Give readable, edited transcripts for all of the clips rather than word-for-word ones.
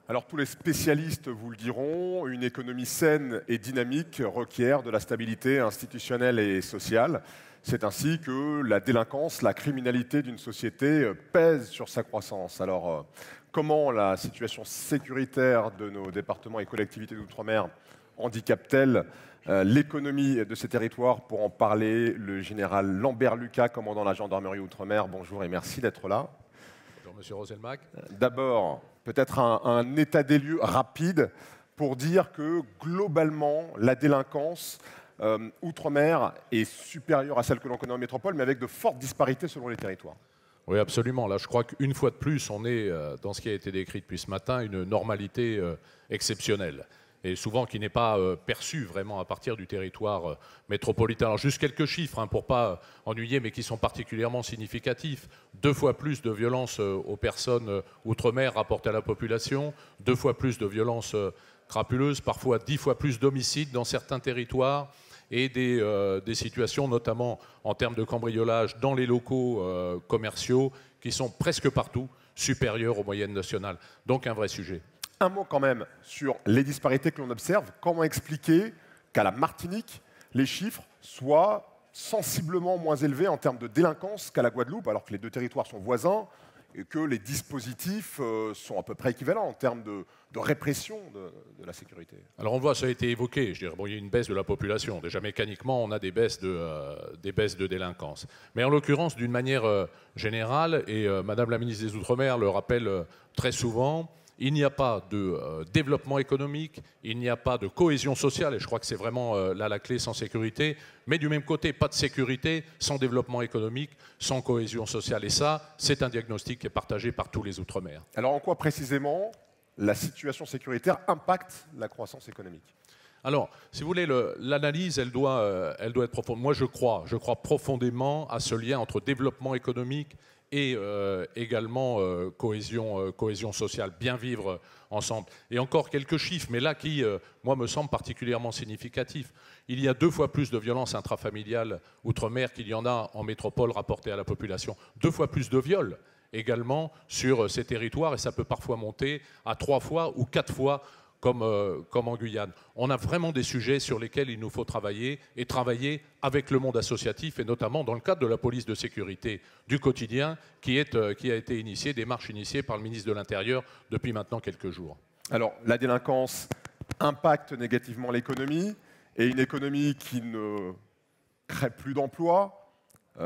Alors tous les spécialistes vous le diront, une économie saine et dynamique requiert de la stabilité institutionnelle et sociale. C'est ainsi que la délinquance, la criminalité d'une société pèse sur sa croissance. Alors comment la situation sécuritaire de nos départements et collectivités d'outre-mer handicape-t-elle l'économie de ces territoires? Pour en parler, le général Lambert Lucas, commandant la gendarmerie outre-mer, bonjour et merci d'être là. Bonjour Monsieur Roselmack. D'abord, peut-être un état des lieux rapide pour dire que globalement, la délinquance outre-mer est supérieure à celle que l'on connaît en métropole, mais avec de fortes disparités selon les territoires. Oui, absolument. Là, je crois qu'une fois de plus, on est, dans ce qui a été décrit depuis ce matin, une normalité exceptionnelle. Et souvent qui n'est pas perçue vraiment à partir du territoire métropolitain. Alors juste quelques chiffres, pour ne pas ennuyer, mais qui sont particulièrement significatifs. 2 fois plus de violences aux personnes outre-mer rapportées à la population, 2 fois plus de violences crapuleuses, parfois 10 fois plus d'homicides dans certains territoires, et des situations, notamment en termes de cambriolage dans les locaux commerciaux, qui sont presque partout supérieures aux moyennes nationales. Donc un vrai sujet. Un mot quand même sur les disparités que l'on observe. Comment expliquer qu'à la Martinique, les chiffres soient sensiblement moins élevés en termes de délinquance qu'à la Guadeloupe, alors que les deux territoires sont voisins et que les dispositifs sont à peu près équivalents en termes de répression de la sécurité? Alors on voit, ça a été évoqué, je dirais, bon, il y a une baisse de la population. Déjà mécaniquement, on a des baisses de délinquance. Mais en l'occurrence, d'une manière générale, et Madame la ministre des Outre-mer le rappelle très souvent, il n'y a pas de développement économique, il n'y a pas de cohésion sociale, et je crois que c'est vraiment là la clé, sans sécurité, mais du même côté, pas de sécurité sans développement économique, sans cohésion sociale. Et ça, c'est un diagnostic qui est partagé par tous les Outre-mer. Alors en quoi précisément la situation sécuritaire impacte la croissance économique? Alors, si vous voulez, l'analyse, elle doit être profonde. Moi, je crois profondément à ce lien entre développement économique et également cohésion sociale, bien vivre ensemble. Et encore quelques chiffres, mais là qui, moi, me semblent particulièrement significatifs. Il y a 2 fois plus de violences intrafamiliales outre-mer qu'il y en a en métropole rapportées à la population. 2 fois plus de viols également sur ces territoires, et ça peut parfois monter à 3 fois ou 4 fois comme en Guyane. On a vraiment des sujets sur lesquels il nous faut travailler, et travailler avec le monde associatif, et notamment dans le cadre de la police de sécurité du quotidien qui a été initiée, démarche initiée par le ministre de l'Intérieur depuis maintenant quelques jours. Alors, la délinquance impacte négativement l'économie, et une économie qui ne crée plus d'emplois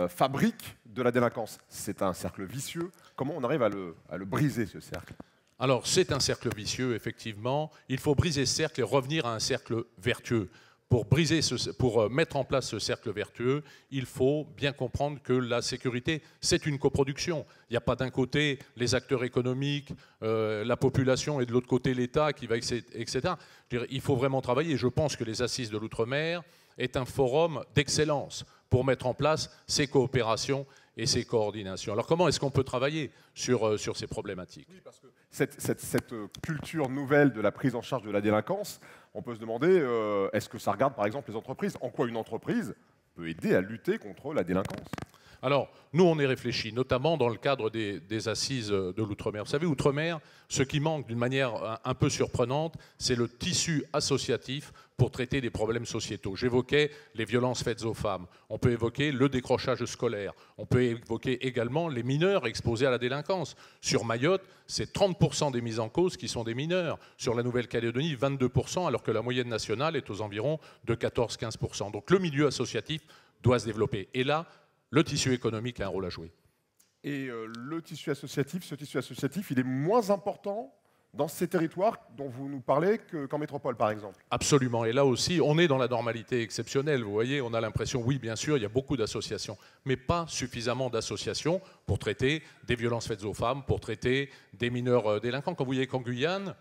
fabrique de la délinquance. C'est un cercle vicieux. Comment on arrive à le briser, ce cercle? Alors, c'est un cercle vicieux, effectivement. Il faut briser ce cercle et revenir à un cercle vertueux. Pour mettre en place ce cercle vertueux, il faut bien comprendre que la sécurité, c'est une coproduction. Il n'y a pas d'un côté les acteurs économiques, la population, et de l'autre côté l'État qui va, etc. Il faut vraiment travailler. Je pense que les Assises de l'Outre-mer est un forum d'excellence pour mettre en place ces coopérations et ces coordinations. Alors comment est-ce qu'on peut travailler sur ces problématiques? Oui, parce que cette culture nouvelle de la prise en charge de la délinquance, on peut se demander, est-ce que ça regarde par exemple les entreprises? En quoi une entreprise peut aider à lutter contre la délinquance? Alors, nous, on est réfléchi, notamment dans le cadre des assises de l'outre-mer. Vous savez, outre-mer, ce qui manque d'une manière un peu surprenante, c'est le tissu associatif pour traiter des problèmes sociétaux. J'évoquais les violences faites aux femmes. On peut évoquer le décrochage scolaire. On peut évoquer également les mineurs exposés à la délinquance. Sur Mayotte, c'est 30% des mises en cause qui sont des mineurs. Sur la Nouvelle-Calédonie, 22%, alors que la moyenne nationale est aux environs de 14-15%. Donc le milieu associatif doit se développer. Et là, le tissu économique a un rôle à jouer. Et ce tissu associatif, il est moins important dans ces territoires dont vous nous parlez qu'en métropole, par exemple? Absolument. Et là aussi, on est dans la normalité exceptionnelle. Vous voyez, on a l'impression, oui, bien sûr, il y a beaucoup d'associations, mais pas suffisamment d'associations pour traiter des violences faites aux femmes, pour traiter des mineurs délinquants. Quand vous voyez qu'en Guyane,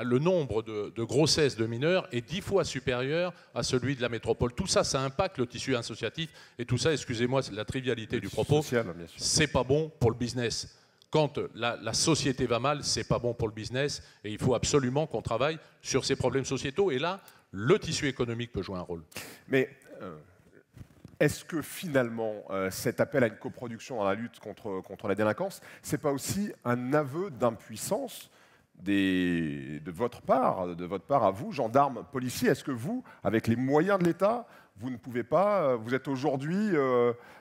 le nombre de grossesses de mineurs est 10 fois supérieur à celui de la métropole. Tout ça, ça impacte le tissu associatif. Et tout ça, excusez-moi, c'est la trivialité du propos, c'est pas bon pour le business. Quand la société va mal, c'est pas bon pour le business. Et il faut absolument qu'on travaille sur ces problèmes sociétaux. Et là, le tissu économique peut jouer un rôle. Mais est-ce que finalement, cet appel à une coproduction dans la lutte contre la délinquance, c'est pas aussi un aveu d'impuissance de votre part à vous, gendarmes, policiers, est-ce que vous, avec les moyens de l'État, vous ne pouvez pas, vous êtes aujourd'hui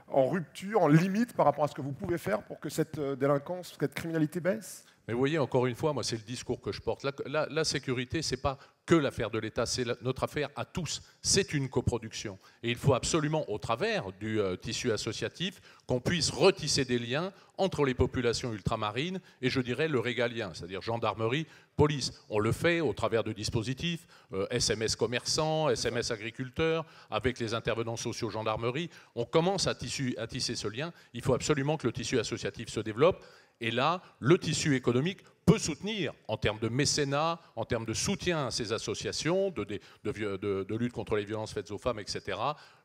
en rupture, en limite par rapport à ce que vous pouvez faire pour que cette délinquance, cette criminalité baisse? Mais vous voyez, encore une fois, moi, c'est le discours que je porte. La sécurité, ce n'est pas que l'affaire de l'État, c'est notre affaire à tous. C'est une coproduction. Et il faut absolument, au travers du tissu associatif, qu'on puisse retisser des liens entre les populations ultramarines et, je dirais, le régalien, c'est-à-dire gendarmerie, police. On le fait au travers de dispositifs, SMS commerçants, SMS agriculteurs, avec les intervenants sociaux gendarmerie. On commence à tisser ce lien. Il faut absolument que le tissu associatif se développe. Et là, le tissu économique peut soutenir, en termes de mécénat, en termes de soutien à ces associations, de lutte contre les violences faites aux femmes, etc.,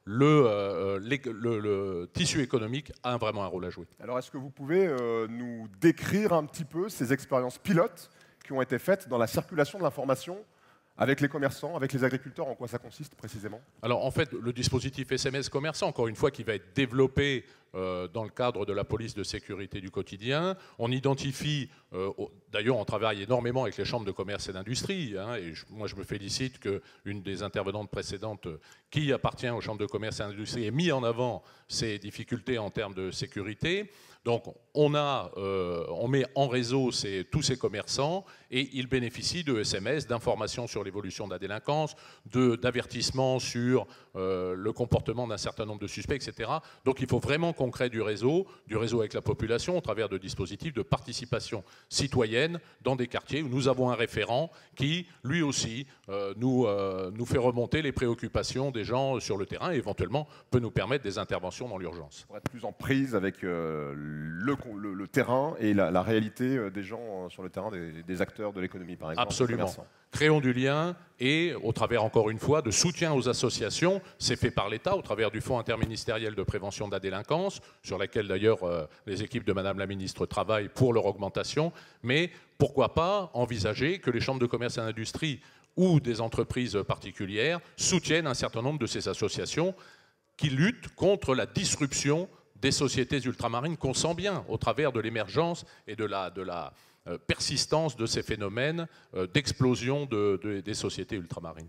le tissu économique a vraiment un rôle à jouer. Alors, est-ce que vous pouvez nous décrire un petit peu ces expériences pilotes qui ont été faites dans la circulation de l'information avec les commerçants, avec les agriculteurs? En quoi ça consiste précisément? Alors en fait, le dispositif SMS commerçant, encore une fois, qui va être développé dans le cadre de la police de sécurité du quotidien. On identifie, d'ailleurs on travaille énormément avec les chambres de commerce et d'industrie, hein, et moi je me félicite qu'une des intervenantes précédentes qui appartient aux chambres de commerce et d'industrie ait mis en avant ces difficultés en termes de sécurité. Donc on met en réseau tous ces commerçants et ils bénéficient de SMS, d'informations sur l'évolution de la délinquance, d'avertissements sur le comportement d'un certain nombre de suspects, etc. Donc il faut vraiment qu'on crée du réseau avec la population au travers de dispositifs de participation citoyenne dans des quartiers où nous avons un référent qui, lui aussi, nous fait remonter les préoccupations des gens sur le terrain et éventuellement peut nous permettre des interventions dans l'urgence. Pour être plus en prise avec le terrain et la réalité des gens sur le terrain, des acteurs de l'économie, par exemple. Absolument. Créons du lien et au travers, encore une fois, de soutien aux associations. C'est fait par l'État au travers du Fonds interministériel de prévention de la délinquance, sur laquelle d'ailleurs les équipes de Madame la Ministre travaillent pour leur augmentation. Mais pourquoi pas envisager que les chambres de commerce et d'industrie ou des entreprises particulières soutiennent un certain nombre de ces associations qui luttent contre la disruption des sociétés ultramarines qu'on sent bien au travers de l'émergence et de la persistance de ces phénomènes d'explosion des sociétés ultramarines.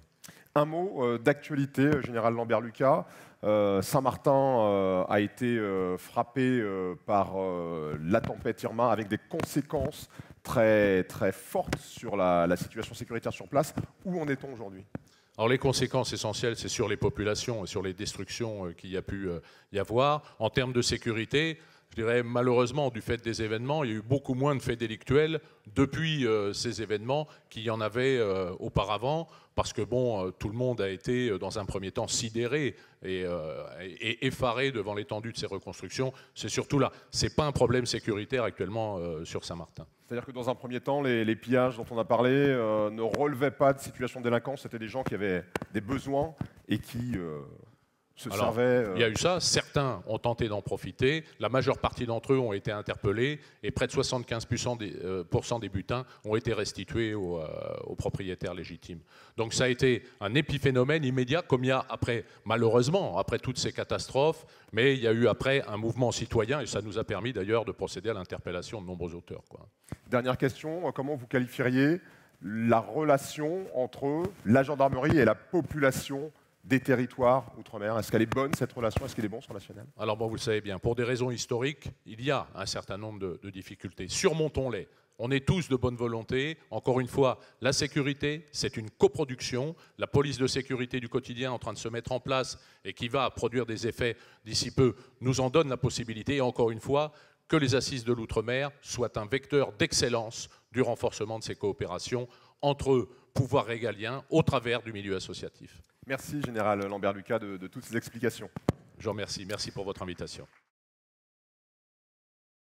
Un mot d'actualité, Général Lambert-Lucas. Saint-Martin a été frappé par la tempête Irma avec des conséquences très, très fortes sur la situation sécuritaire sur place. Où en est-on aujourd'hui ? Alors les conséquences essentielles, c'est sur les populations et sur les destructions qu'il y a pu y avoir. En termes de sécurité, je dirais malheureusement, du fait des événements, il y a eu beaucoup moins de faits délictuels depuis ces événements qu'il y en avait auparavant, parce que bon, tout le monde a été dans un premier temps sidéré et effaré devant l'étendue de ces reconstructions. C'est surtout là. Ce n'est pas un problème sécuritaire actuellement sur Saint-Martin. C'est-à-dire que dans un premier temps, les pillages dont on a parlé ne relevaient pas de situation de délinquance, c'était des gens qui avaient des besoins et qui se servaient... Il y a eu ça, certains ont tenté d'en profiter, la majeure partie d'entre eux ont été interpellés et près de 75% des butins ont été restitués aux propriétaires légitimes. Donc ça a été un épiphénomène immédiat, comme il y a après, malheureusement, après toutes ces catastrophes, mais il y a eu après un mouvement citoyen et ça nous a permis d'ailleurs de procéder à l'interpellation de nombreux auteurs, quoi. Dernière question, comment vous qualifieriez la relation entre la gendarmerie et la population des territoires outre-mer? Est-ce qu'elle est bonne, cette relation? Est-ce qu'elle est bonne sur national? Alors bon, vous le savez bien, pour des raisons historiques, il y a un certain nombre de difficultés. Surmontons-les. On est tous de bonne volonté. Encore une fois, la sécurité, c'est une coproduction. La police de sécurité du quotidien en train de se mettre en place et qui va produire des effets d'ici peu nous en donne la possibilité. Et encore une fois, que les assises de l'outre-mer soient un vecteur d'excellence du renforcement de ces coopérations entre pouvoirs régaliens au travers du milieu associatif. Merci, Général Lambert-Lucas, de toutes ces explications. Je vous remercie. Merci pour votre invitation.